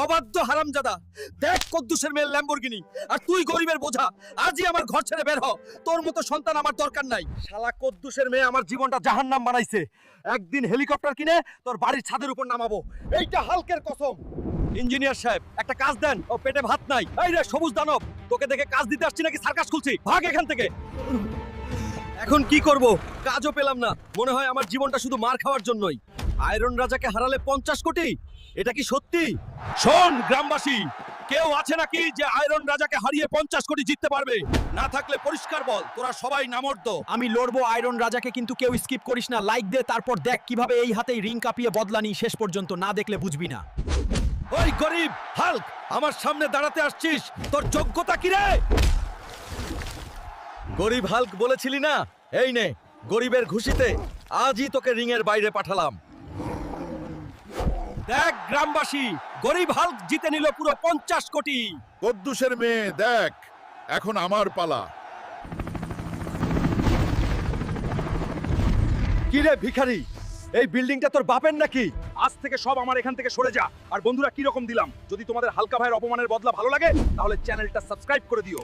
অবাধ্য হারামজাদা, দেখ কদ্দুসের মেয়ে ল্যাম্বরগিনি, আর তুই গরিবের বোঝা। আজই আমার ঘর ছেড়ে বের হ, তোর মতো সন্তান আমার দরকার নাই। শালা কদ্দুসের মেয়ে আমার জীবনটা জাহান্নাম বানাইছে। একদিন হেলিকপ্টার কিনে তোর বাড়ির ছাদের উপর নামাবো, এইটা হালকের কসম। ইঞ্জিনিয়ার সাহেব, একটা কাজ দেন, ও পেটে ভাত নাই। এই রে সবুজ দানব, তোকে দেখে কাজ দিতে আসছি নাকি সার্কাস খুলছি? ভাগ এখান থেকে। এখন কি করব, কাজও পেলাম না। মনে হয় আমার জীবনটা শুধু মার খাওয়ার জন্যই। আয়রন রাজাকে হারালে 50 কোটি, এটা কি সত্যি? শোন গ্রামবাসী, কেউ আছে নাকি যে আয়রন রাজাকে হারিয়ে 50 কোটি জিততে পারবে? না থাকলে পরিষ্কার বল, তোরা সবাই নামর্দ। আমি লড়বো আয়রন রাজাকে, কিন্তু কেউ স্কিপ করিস না। লাইক দে, তারপর দেখ কিভাবে এই হাতেই রিং কাঁপিয়ে বদলানি। শেষ পর্যন্ত না দেখলে বুঝবি না। ওই গরিব হাল্ক, আমার সামনে দাঁড়াতে আসছিস, তোর যোগ্যতা কি রে? গরিব হাল্ক বলেছিলি না? এই নে, গরিবের ঘুষিতে আজই তোকে রিং এর বাইরে পাঠালাম। দেখ গ্রামবাসী, গরিব হাল্ক জিতে নিল পুরো 50 কোটি। কদ্দুসের মেয়ে দেখ, এখন আমার পালা। কি রে ভিখারি, এই বিল্ডিংটা তোর বাপের নাকি? আজ থেকে সব আমার এখান থেকে সরে যা। আর বন্ধুরা, কি রকম দিলাম? যদি তোমাদের হালকা ভাইয়ের অপমানের বদলা ভালো লাগে তাহলে চ্যানেলটা সাবস্ক্রাইব করে দিও।